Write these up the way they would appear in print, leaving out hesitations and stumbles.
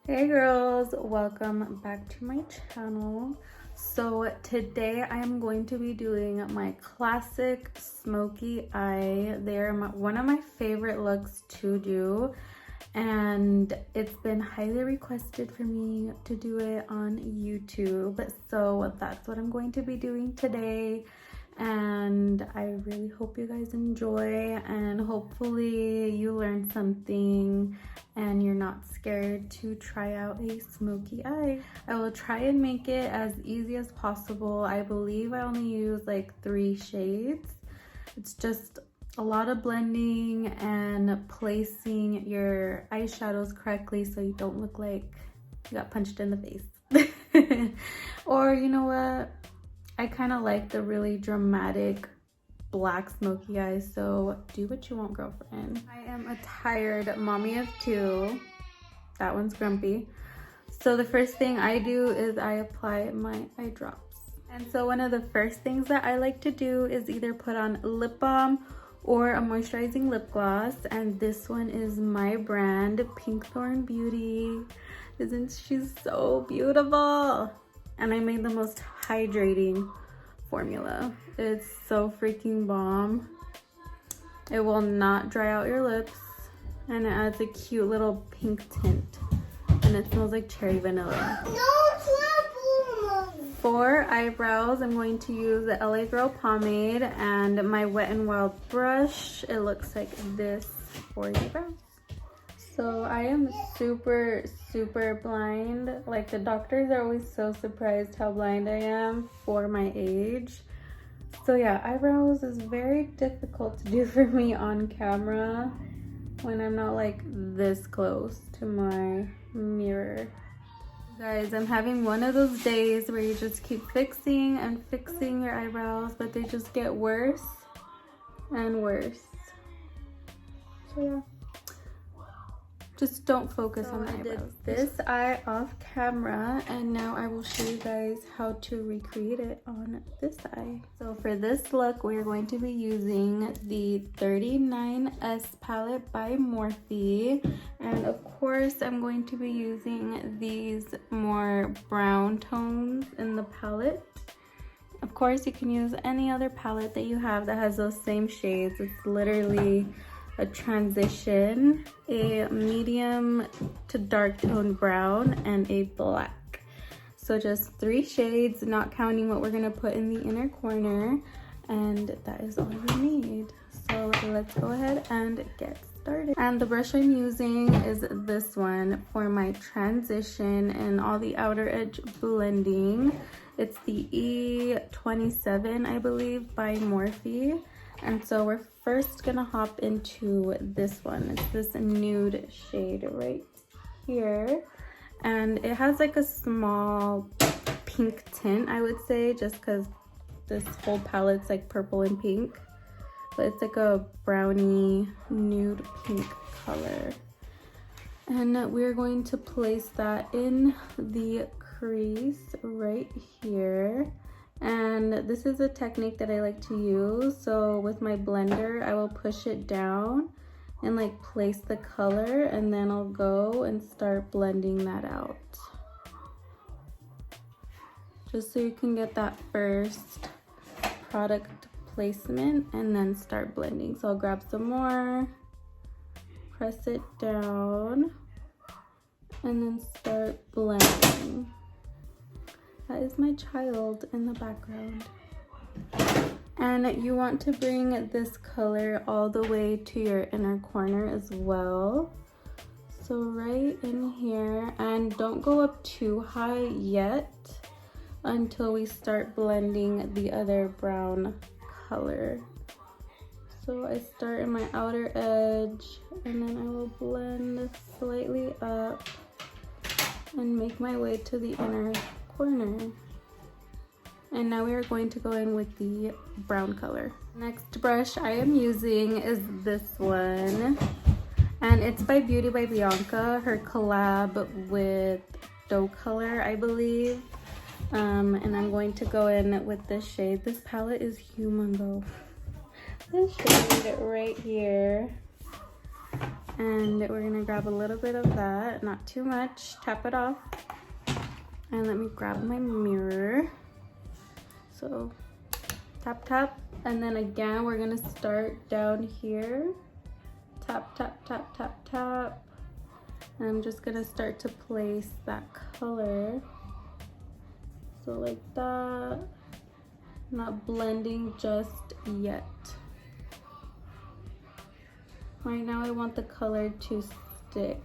Hey girls, welcome back to my channel. So today I am going to be doing my classic smoky eye. They're one of my favorite looks to do, and it's been highly requested for me to do it on YouTube. So that's what I'm going to be doing today. And I really hope you guys enjoy, and hopefully you learned something and you're not scared to try out a smoky eye. I will try and make it as easy as possible. I believe I only use like 3 shades. It's just a lot of blending and placing your eyeshadows correctly so you don't look like you got punched in the face. Or you know what? I kind of like the really dramatic black smoky eyes, so do what you want, girlfriend. I am a tired mommy of 2. That one's grumpy. So the first thing I do is I apply my eye drops. And so one of the first things that I like to do is either put on lip balm or a moisturizing lip gloss. And this one is my brand, Pink Thorn Beauty. Isn't she so beautiful? And I made the most hydrating formula. It's so freaking bomb. It will not dry out your lips, and it adds a cute little pink tint, and it smells like cherry vanilla. For eyebrows, I'm going to use the LA Girl pomade and my Wet n Wild brush. It looks like this for your brows. So I am super blind. Like, the doctors are always so surprised how blind I am for my age. So yeah, eyebrows is very difficult to do for me on camera when I'm not like this close to my mirror. Guys, I'm having one of those days where you just keep fixing and fixing your eyebrows, but they just get worse and worse. So yeah. Just don't focus on the eyebrows. I did this eye off camera, and now I will show you guys how to recreate it on this eye. So for this look, we're going to be using the 39S palette by Morphe. And of course, I'm going to be using these more brown tones in the palette. Of course, you can use any other palette that you have that has those same shades. It's literally a transition, a medium to dark tone brown, and a black. So just 3 shades, not counting what we're gonna put in the inner corner, and that is all you need. So let's go ahead and get started. And the brush I'm using is this one for my transition and all the outer edge blending. It's the E27, I believe, by Morphe. And so we're first gonna hop into this one. It's this nude shade right here, and it has like a small pink tint, I would say, just because this whole palette's like purple and pink, but it's like a brownie nude pink color. And we're going to place that in the crease right here. And this is a technique that I like to use. So with my blender, I will push it down and like place the color, and then I'll go and start blending that out. Just so you can get that first product placement and then start blending. So I'll grab some more, press it down, and then start blending. That is my child in the background. And you want to bring this color all the way to your inner corner as well. So right in here, and don't go up too high yet until we start blending the other brown color. So I start in my outer edge, and then I will blend slightly up and make my way to the inner corner. And now we are going to go in with the brown color. Next brush I am using is this one, and it's by Beauty by Bianca, her collab with Doe Color, I believe. And I'm going to go in with this shade. This palette is humongo. This shade right here And we're gonna grab a little bit of that, not too much, tap it off. And let me grab my mirror. So tap, tap. And then again, we're gonna start down here. Tap, tap, tap, tap, tap. And I'm just gonna start to place that color. So like that. Not blending just yet. Right now I want the color to stick.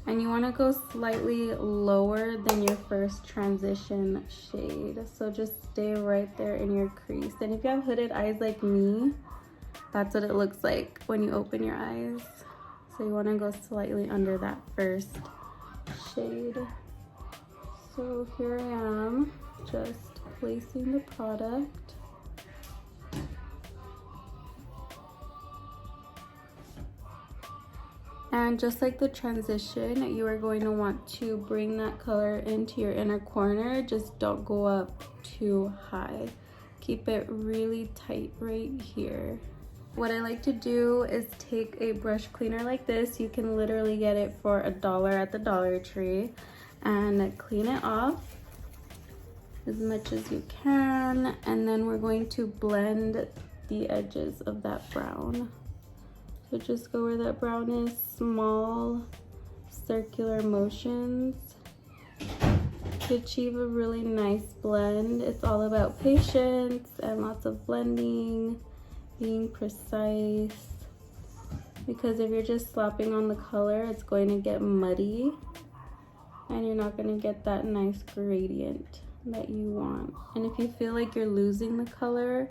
And you want to go slightly lower than your first transition shade. So just stay right there in your crease. And if you have hooded eyes like me, that's what it looks like when you open your eyes. So you want to go slightly under that first shade. So here I am, just placing the product. And just like the transition, you are going to want to bring that color into your inner corner. Just don't go up too high. Keep it really tight right here. What I like to do is take a brush cleaner like this. You can literally get it for $1 at the Dollar Tree, and clean it off as much as you can. And then we're going to blend the edges of that brown. So just go where that brown is, small circular motions to achieve a really nice blend. It's all about patience and lots of blending, being precise, because if you're just slapping on the color, it's going to get muddy and you're not going to get that nice gradient that you want. And if you feel like you're losing the color,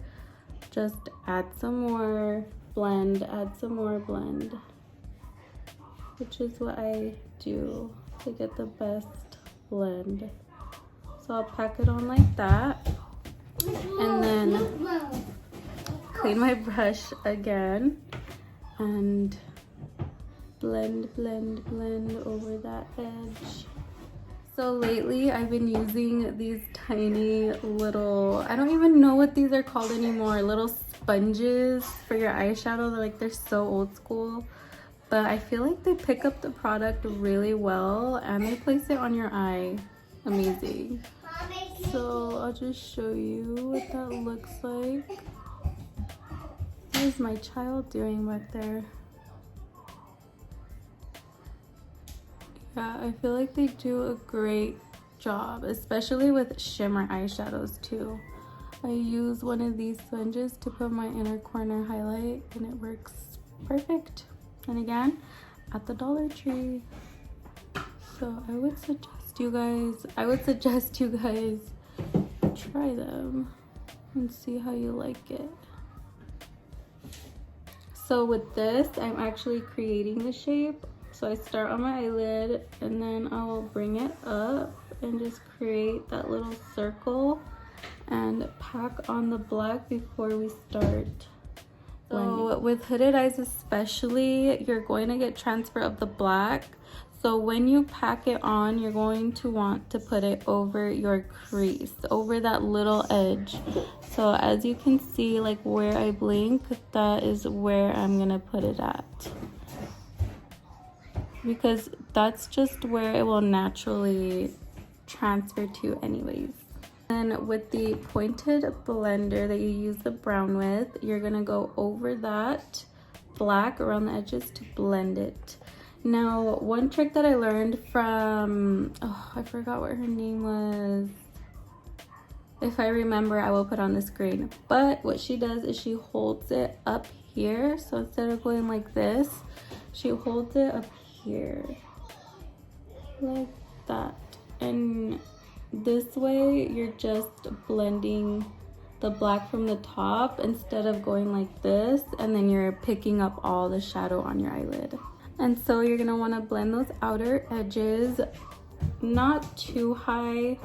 just add some more blend, add some more blend, which is what I do to get the best blend. So I'll pack it on like that, and then clean my brush again and blend, blend, blend over that edge. So lately I've been using these tiny little, I don't even know what these are called anymore, little sponges for your eyeshadow. They're so old school, but I feel like they pick up the product really well and they place it on your eye amazing. So I'll just show you what that looks like. What is my child doing back there? Yeah, I feel like they do a great job, especially with shimmer eyeshadows too. I use one of these sponges to put my inner corner highlight and it works perfect. And again, at the Dollar Tree. So I would suggest you guys try them and see how you like it. So with this, I'm actually creating the shape. So I start on my eyelid and then I will bring it up and just create that little circle and pack on the black before we start blending. So with hooded eyes especially, you're going to get transfer of the black. So when you pack it on, you're going to want to put it over your crease, over that little edge. So as you can see, like where I blink, that is where I'm gonna put it at, because that's just where it will naturally transfer to anyways. And with the pointed blender that you use the brown with, you're gonna go over that black around the edges to blend it. Now, one trick that I learned from, oh, I forgot what her name was. If I remember, I will put on the screen. But what she does is she holds it up here. So instead of going like this, she holds it up here like that, and this way you're just blending the black from the top instead of going like this and then you're picking up all the shadow on your eyelid. And so you're gonna want to blend those outer edges, not too high.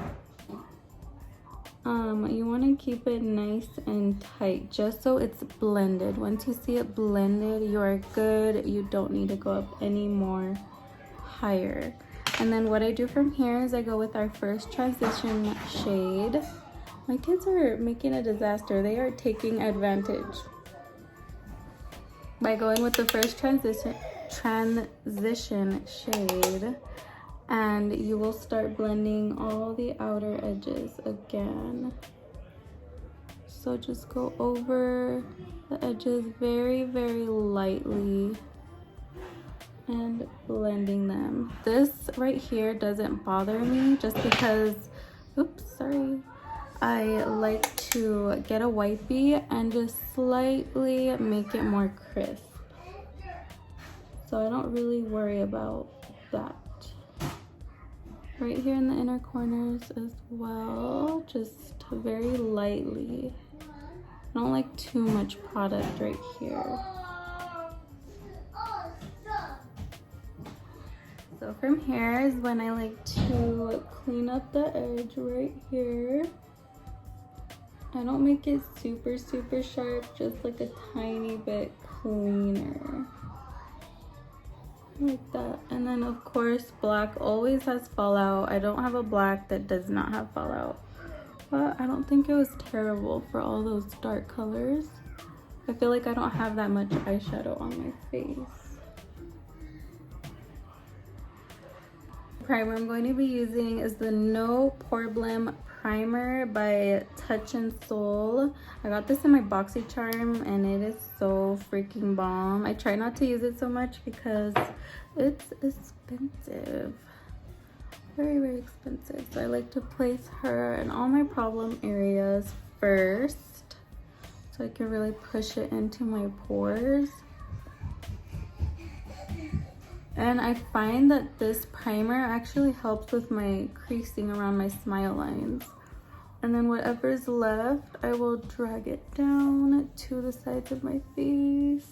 You want to keep it nice and tight just so it's blended. Once you see it blended, you are good. You don't need to go up any more higher. And then what I do from here is I go with our first transition shade. My kids are making a disaster. They are taking advantage. By going with the first transition transition shade, and you will start blending all the outer edges again. So just go over the edges very, very lightly and blending them. This right here doesn't bother me just because, oops, sorry. I like to get a wipey and just slightly make it more crisp. So I don't really worry about that. Right here in the inner corners as well, just very lightly. I don't like too much product right here. So from here is when I like to clean up the edge right here. I don't make it super, super sharp, just like a tiny bit cleaner. Like that. And then of course black always has fallout. I don't have a black that does not have fallout, but I don't think it was terrible for all those dark colors. I feel like I don't have that much eyeshadow on my face. The primer I'm going to be using is the No Problem Primer by Touch and Soul. I got this in my BoxyCharm and it is so freaking bomb. I try not to use it so much because it's expensive. Very, very expensive. So I like to place her in all my problem areas first so I can really push it into my pores. And I find that this primer actually helps with my creasing around my smile lines. And then whatever's left, I will drag it down to the sides of my face.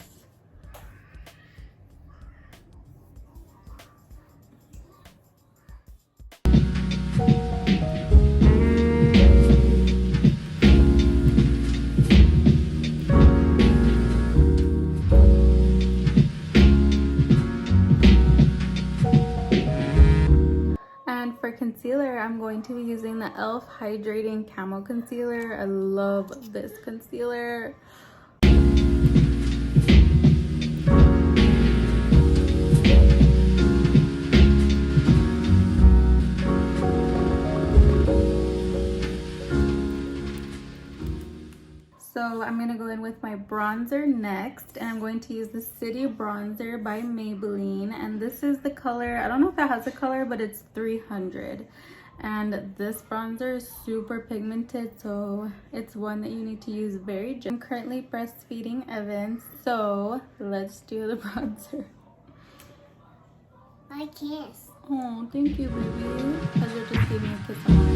Concealer, I'm going to be using the e.l.f. Hydrating Camo Concealer. I love this concealer. So I'm going to go in with my bronzer next, and I'm going to use the City Bronzer by Maybelline, and this is the color, I don't know if it has a color, but it's 300. And this bronzer is super pigmented, so it's one that you need to use very gently. I'm currently breastfeeding Evan, so let's do the bronzer. My kiss. Oh, thank you, baby. Pleasure just gave me a kiss on my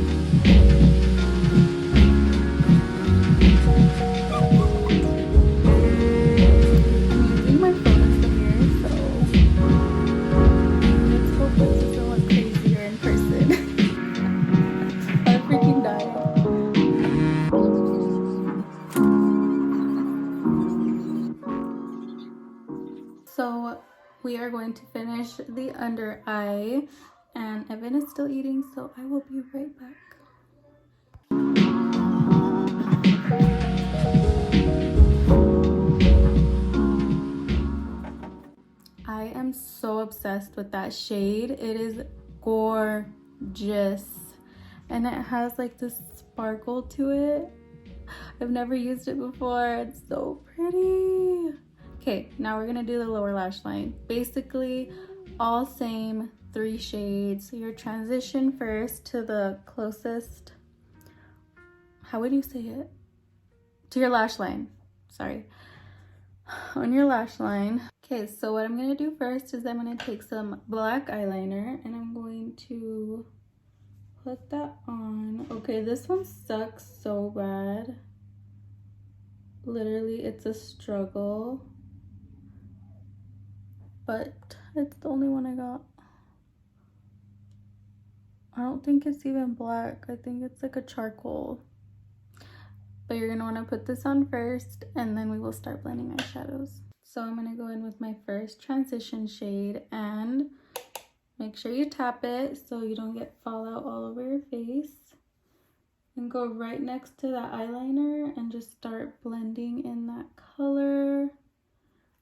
So we are going to finish the under eye, and Evan is still eating, so I will be right back. I am so obsessed with that shade. It is gorgeous, and it has like this sparkle to it. I've never used it before. It's so pretty. Okay, now we're gonna do the lower lash line. Basically, all same, 3 shades. So your transition first to the closest, how would you say it? To your lash line, sorry. On your lash line. Okay, so what I'm gonna do first is I'm gonna take some black eyeliner and I'm going to put that on. Okay, this one sucks so bad. Literally, it's a struggle. But it's the only one I got. I don't think it's even black. I think it's like a charcoal. But you're gonna wanna put this on first and then we will start blending eyeshadows. So I'm gonna go in with my first transition shade and make sure you tap it so you don't get fallout all over your face. And go right next to that eyeliner and just start blending in that color.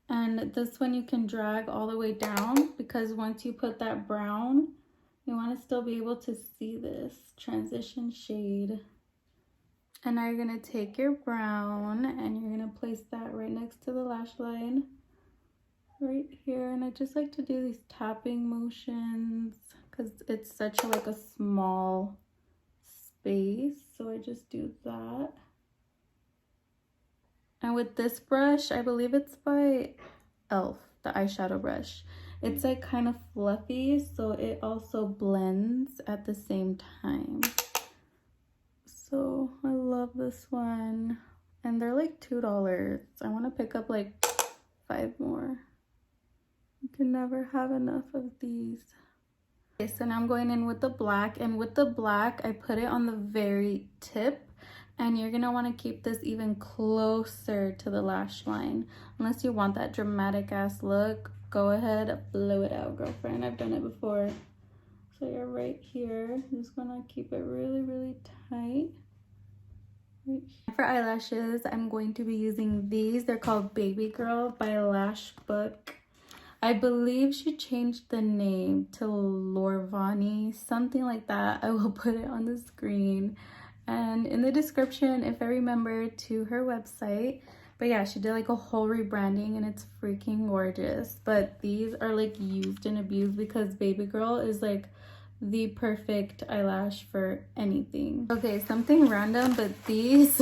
And this one you can drag all the way down, because once you put that brown, you want to still be able to see this transition shade. And now you're going to take your brown and you're going to place that right next to the lash line right here. And I just like to do these tapping motions because it's such like a small space, so I just do that. And with this brush, I believe it's by Elf, the eyeshadow brush, it's like kind of fluffy, so it also blends at the same time. So I love this one, and they're like $2. I want to pick up like 5 more. You can never have enough of these. Okay, so now I'm going in with the black, and with the black I put it on the very tip, and you're gonna want to keep this even closer to the lash line. Unless you want that dramatic ass look, go ahead, blow it out, girlfriend. I've done it before. So you're right here. I'm just gonna keep it really, really tight. Right here. For eyelashes, I'm going to be using these. They're called Baby Girl by Lash Book. I believe she changed the name to Lorvani, something like that. I will put it on the screen and in the description if I remember, to her website. But yeah, she did like a whole rebranding and it's freaking gorgeous. But these are like used and abused because Baby Girl is like the perfect eyelash for anything. Okay, something random, but these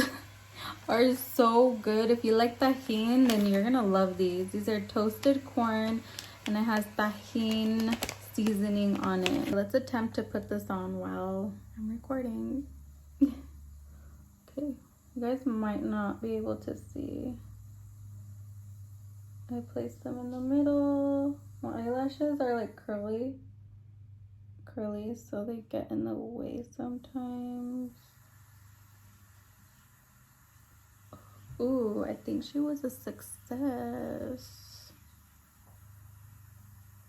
are so good. If you like tajin, then you're gonna love these. These are toasted corn and it has tajin seasoning on it. Let's attempt to put this on while I'm recording. Okay, you guys might not be able to see. I placed them in the middle. My eyelashes are like curly, so they get in the way sometimes. Ooh, I think she was a success.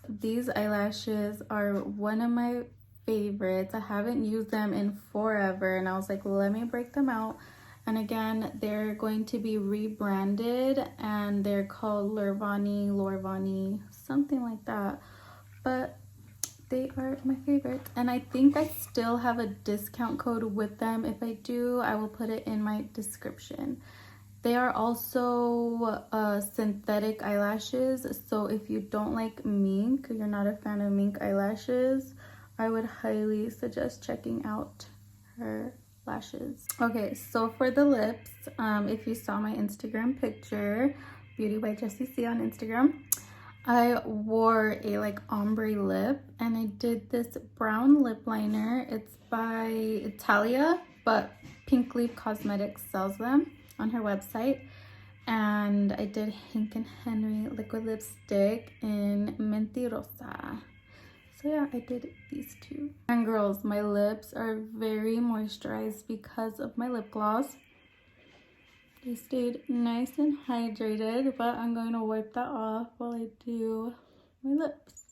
These eyelashes are one of my favorites. I haven't used them in forever and I was like, let me break them out. And again, they're going to be rebranded and they're called Lorvani, something like that. But they are my favorites, and I think I still have a discount code with them. If I do, I will put it in my description. They are also synthetic eyelashes, so if you don't like mink, you're not a fan of mink eyelashes, I would highly suggest checking out her lashes. Okay, so for the lips, if you saw my Instagram picture, Beauty by Jessie C on Instagram, I wore a like ombre lip and I did this brown lip liner. It's by Italia, but Pink Leaf Cosmetics sells them on her website. And I did Hank and Henry liquid lipstick in Mentirosa. So yeah, I did these two. And girls, my lips are very moisturized because of my lip gloss. They stayed nice and hydrated, but I'm going to wipe that off while I do my lips.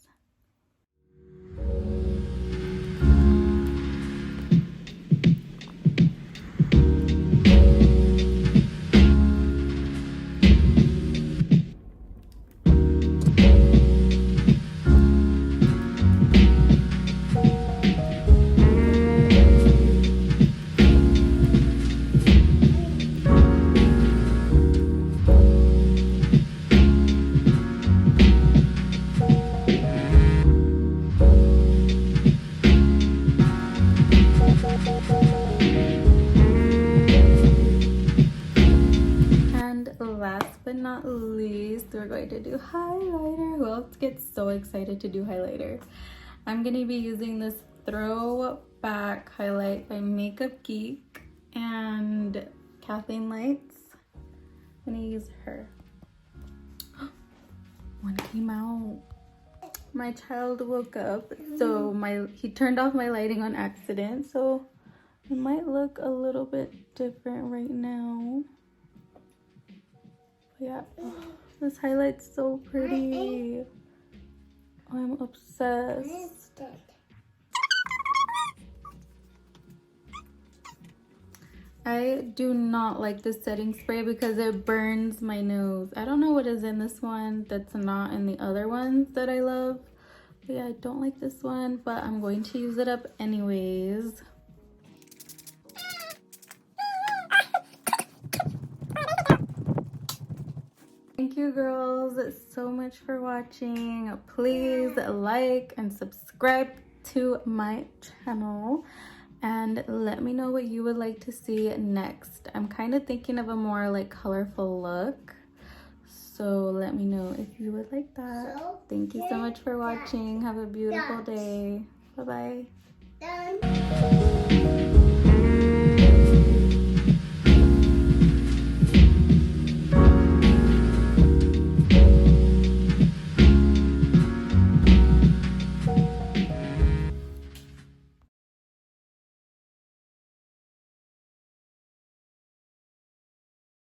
Last but not least, we're going to do highlighter. Who else gets so excited to do highlighter? I'm going to be using this Throwback highlight by Makeup Geek and Kathleen Lights. I'm going to use her. One came out. My child woke up, so he turned off my lighting on accident, so it might look a little bit different right now. Yeah, this highlight's so pretty. I'm obsessed. I do not like this setting spray because it burns my nose. I don't know what is in this one that's not in the other ones that I love. But yeah, I don't like this one, but I'm going to use it up anyways. Thank you girls so much for watching. Please like and subscribe to my channel. And let me know what you would like to see next. I'm kind of thinking of a more like colorful look. So let me know if you would like that. Thank you so much for watching. Have a beautiful day. Bye-bye.